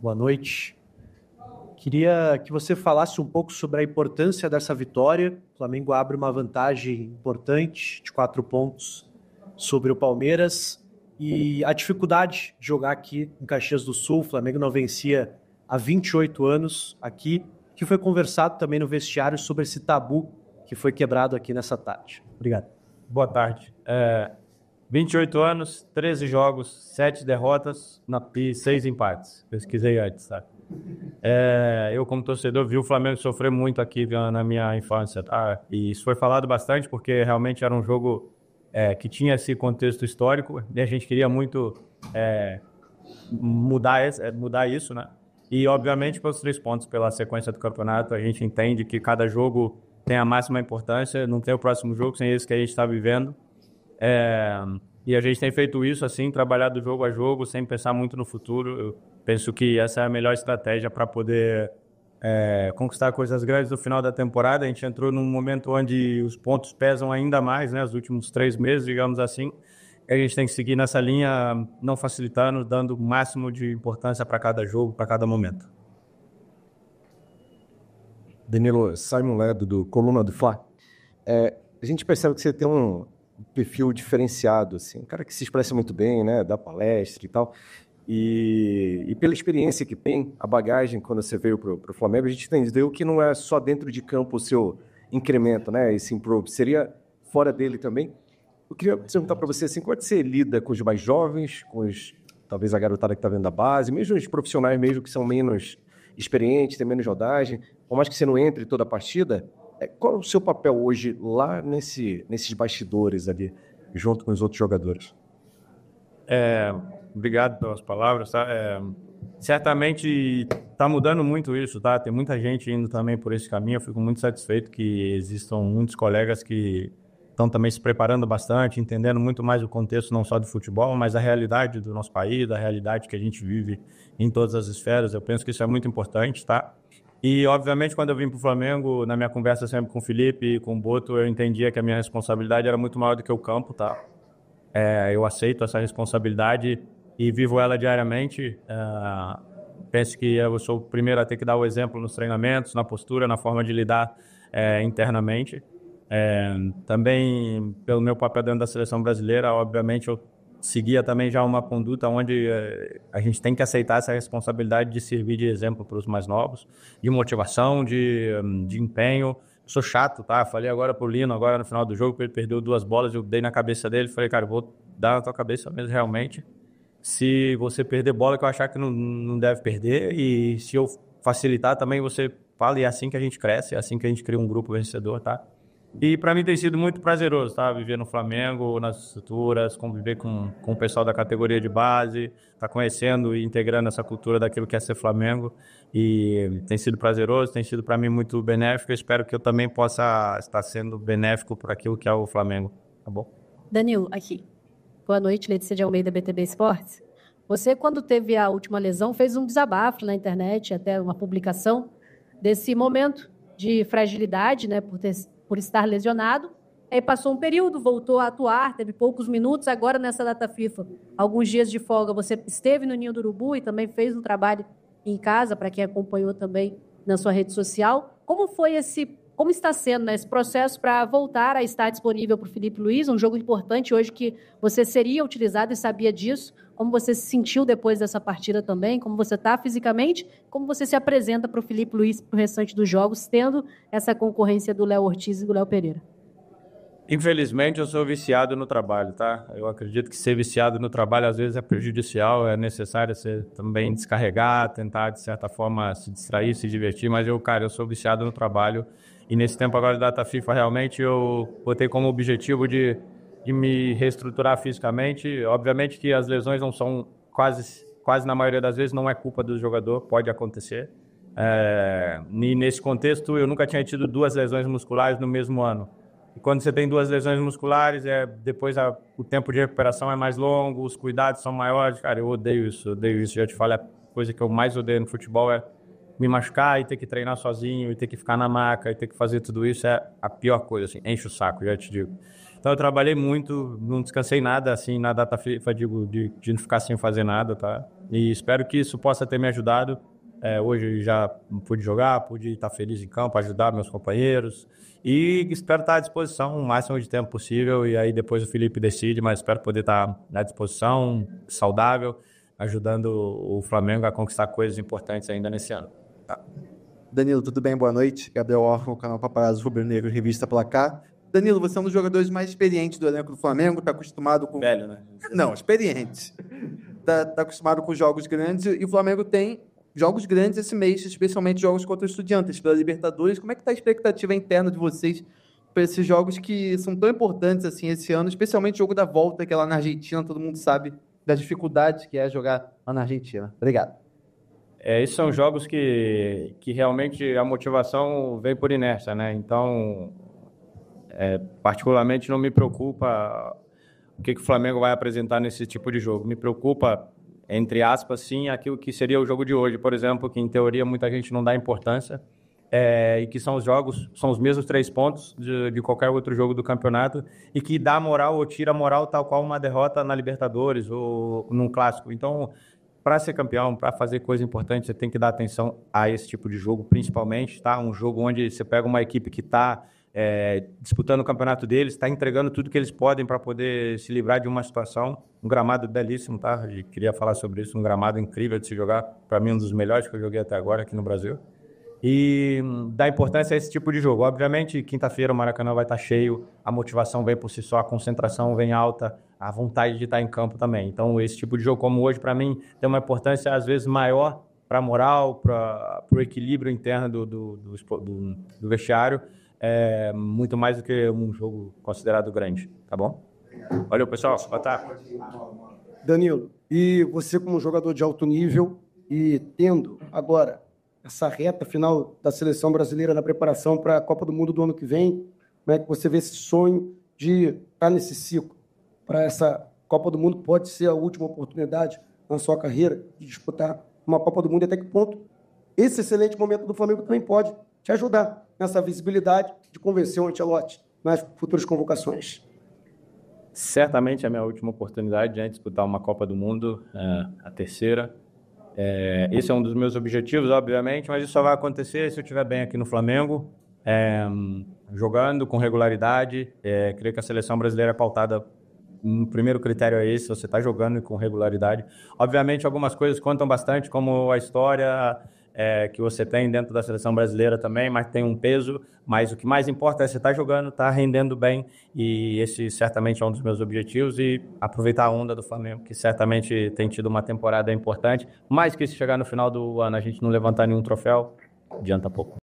Boa noite. Queria que você falasse um pouco sobre a importância dessa vitória. O Flamengo abre uma vantagem importante de 4 pontos sobre o Palmeiras e a dificuldade de jogar aqui em Caxias do Sul. O Flamengo não vencia há 28 anos aqui, que foi conversado também no vestiário sobre esse tabu que foi quebrado aqui nessa tarde. Obrigado. Boa tarde. 28 anos, 13 jogos, 7 derrotas e 6 empates. Pesquisei antes, tá? Eu, como torcedor, vi o Flamengo sofrer muito aqui na minha infância, tá? E isso foi falado bastante porque realmente era um jogo que tinha esse contexto histórico e a gente queria muito mudar isso, né? E, obviamente, pelos 3 pontos, pela sequência do campeonato, a gente entende que cada jogo tem a máxima importância, não tem o próximo jogo sem esse que a gente está vivendo. E a gente tem feito isso, assim, trabalhado jogo a jogo, sem pensar muito no futuro. Eu penso que essa é a melhor estratégia para poder conquistar coisas grandes no final da temporada. A gente entrou num momento onde os pontos pesam ainda mais, né? Os últimos 3 meses, digamos assim. A gente tem que seguir nessa linha, não facilitando, dando o máximo de importância para cada jogo, para cada momento. Danilo, Simon Ledo, do Coluna do Fla. A gente percebe que você tem um perfil diferenciado, assim, um cara que se expressa muito bem, né, dá palestra e tal, e pela experiência que tem, a bagagem, quando você veio para o Flamengo, a gente entendeu que não é só dentro de campo o seu incremento, né, esse improve, seria fora dele também. Eu queria perguntar para você, assim, como é que você lida com os mais jovens, talvez a garotada que está vendo da base, mesmo os profissionais mesmo que são menos experientes, têm menos rodagem, por mais que você não entre toda a partida, qual é o seu papel hoje lá nesses bastidores ali, junto com os outros jogadores? Obrigado pelas palavras, tá? Certamente está mudando muito isso, tá? Tem muita gente indo também por esse caminho. Eu fico muito satisfeito que existam muitos colegas que estão também se preparando bastante, entendendo muito mais o contexto não só do futebol, mas a realidade do nosso país, da realidade que a gente vive em todas as esferas. Eu penso que isso é muito importante, tá? E, obviamente, quando eu vim para o Flamengo, na minha conversa sempre com o Felipe e com o Boto, eu entendia que a minha responsabilidade era muito maior do que o campo, tá? Eu aceito essa responsabilidade e vivo ela diariamente. Penso que eu sou o primeiro a ter que dar o exemplo nos treinamentos, na postura, na forma de lidar internamente. Também, pelo meu papel dentro da seleção brasileira, obviamente, eu seguia também já uma conduta onde a gente tem que aceitar essa responsabilidade de servir de exemplo para os mais novos, de motivação, de empenho. Sou chato, tá? Falei agora pro Lino, agora no final do jogo, ele perdeu 2 bolas, eu dei na cabeça dele, falei, cara, eu vou dar na tua cabeça mesmo, realmente. Se você perder bola que eu achar que não deve perder, e se eu facilitar também, você fala, e é assim que a gente cresce, é assim que a gente cria um grupo vencedor, tá? E para mim tem sido muito prazeroso, tá? Viver no Flamengo, nas estruturas, conviver com o pessoal da categoria de base, tá conhecendo e integrando essa cultura daquilo que é ser Flamengo. E tem sido prazeroso, tem sido para mim muito benéfico. Eu espero que eu também possa estar sendo benéfico para aquilo que é o Flamengo, tá bom? Danilo, aqui. Boa noite, Letícia de Almeida, BTB Esportes. Você, quando teve a última lesão, fez um desabafo na internet, até uma publicação, desse momento de fragilidade, né, por estar lesionado. Aí passou um período, voltou a atuar, teve poucos minutos. Agora, nessa data FIFA, alguns dias de folga, você esteve no Ninho do Urubu e também fez um trabalho em casa, para quem acompanhou também na sua rede social. Como está sendo, né, esse processo para voltar a estar disponível para o Filipe Luís, um jogo importante hoje que você seria utilizado e sabia disso? Como você se sentiu depois dessa partida também? Como você está fisicamente? Como você se apresenta para o Filipe Luís para o restante dos jogos, tendo essa concorrência do Léo Ortiz e do Léo Pereira? Infelizmente, eu sou viciado no trabalho, tá? Eu acredito que ser viciado no trabalho às vezes é prejudicial, é necessário você também descarregar, tentar de certa forma se distrair, se divertir, mas eu sou viciado no trabalho e nesse tempo agora da data FIFA realmente eu botei como objetivo de me reestruturar fisicamente. Obviamente que as lesões não são quase na maioria das vezes não é culpa do jogador, pode acontecer. E nesse contexto eu nunca tinha tido 2 lesões musculares no mesmo ano. E quando você tem 2 lesões musculares, depois o tempo de recuperação é mais longo, os cuidados são maiores. Cara, eu odeio isso. Já te falei, a coisa que eu mais odeio no futebol é me machucar e ter que treinar sozinho, e ter que ficar na maca, e ter que fazer tudo isso é a pior coisa, assim, enche o saco, já te digo. Então eu trabalhei muito, não descansei nada, assim, na data FIFA, digo, de não ficar sem fazer nada, tá? E espero que isso possa ter me ajudado. Hoje já pude jogar, pude estar feliz em campo, ajudar meus companheiros. E espero estar à disposição o máximo de tempo possível. E aí depois o Felipe decide, mas espero poder estar à disposição, saudável, ajudando o Flamengo a conquistar coisas importantes ainda nesse ano. Tá. Danilo, tudo bem? Boa noite. Gabriel Orfão, canal Paparazzo Rubro-Negro, Revista Placar. Danilo, você é um dos jogadores mais experientes do elenco do Flamengo, está acostumado com... Velho, né? Não, experiente. Tá acostumado com jogos grandes e o Flamengo tem jogos grandes esse mês, especialmente jogos contra os Estudiantes pela Libertadores. Como é que está a expectativa interna de vocês para esses jogos que são tão importantes assim esse ano, especialmente o jogo da volta, que é lá na Argentina, todo mundo sabe das dificuldades que é jogar lá na Argentina. Obrigado. Esses são jogos que realmente a motivação vem por inércia, né? Então, particularmente não me preocupa o que o Flamengo vai apresentar nesse tipo de jogo. Me preocupa, entre aspas, sim, aquilo que seria o jogo de hoje, por exemplo, que em teoria muita gente não dá importância, e que são os mesmos 3 pontos de qualquer outro jogo do campeonato e que dá moral ou tira moral tal qual uma derrota na Libertadores ou num clássico. Então, para ser campeão, para fazer coisa importante, você tem que dar atenção a esse tipo de jogo, principalmente, tá? Um jogo onde você pega uma equipe que está disputando o campeonato deles, está entregando tudo que eles podem para poder se livrar de uma situação. Um gramado belíssimo, tá? Eu queria falar sobre isso, um gramado incrível de se jogar, para mim um dos melhores que eu joguei até agora aqui no Brasil. E dá importância a esse tipo de jogo. Obviamente, quinta-feira o Maracanã vai estar cheio, a motivação vem por si só, a concentração vem alta, a vontade de estar em campo também. Então, esse tipo de jogo como hoje, para mim, tem uma importância às vezes maior para a moral, para o equilíbrio interno do vestiário, muito mais do que um jogo considerado grande, tá bom? Valeu, pessoal. Boa tarde. Danilo, e você como jogador de alto nível e tendo agora essa reta final da seleção brasileira na preparação para a Copa do Mundo do ano que vem, como é que você vê esse sonho de estar nesse ciclo? Para essa Copa do Mundo pode ser a última oportunidade na sua carreira de disputar uma Copa do Mundo, e até que ponto esse excelente momento do Flamengo também pode te ajudar nessa visibilidade de convencer o Ancelotti nas futuras convocações. Certamente é a minha última oportunidade de disputar uma Copa do Mundo, a terceira. Esse é um dos meus objetivos, obviamente, mas isso só vai acontecer se eu estiver bem aqui no Flamengo, jogando com regularidade. Creio que a seleção brasileira é pautada, o primeiro critério é esse, você está jogando com regularidade. Obviamente, algumas coisas contam bastante, como a história que você tem dentro da seleção brasileira também, mas tem um peso. Mas o que mais importa é você estar jogando, estar rendendo bem, e esse certamente é um dos meus objetivos, e aproveitar a onda do Flamengo, que certamente tem tido uma temporada importante, mas que se chegar no final do ano a gente não levantar nenhum troféu, adianta pouco.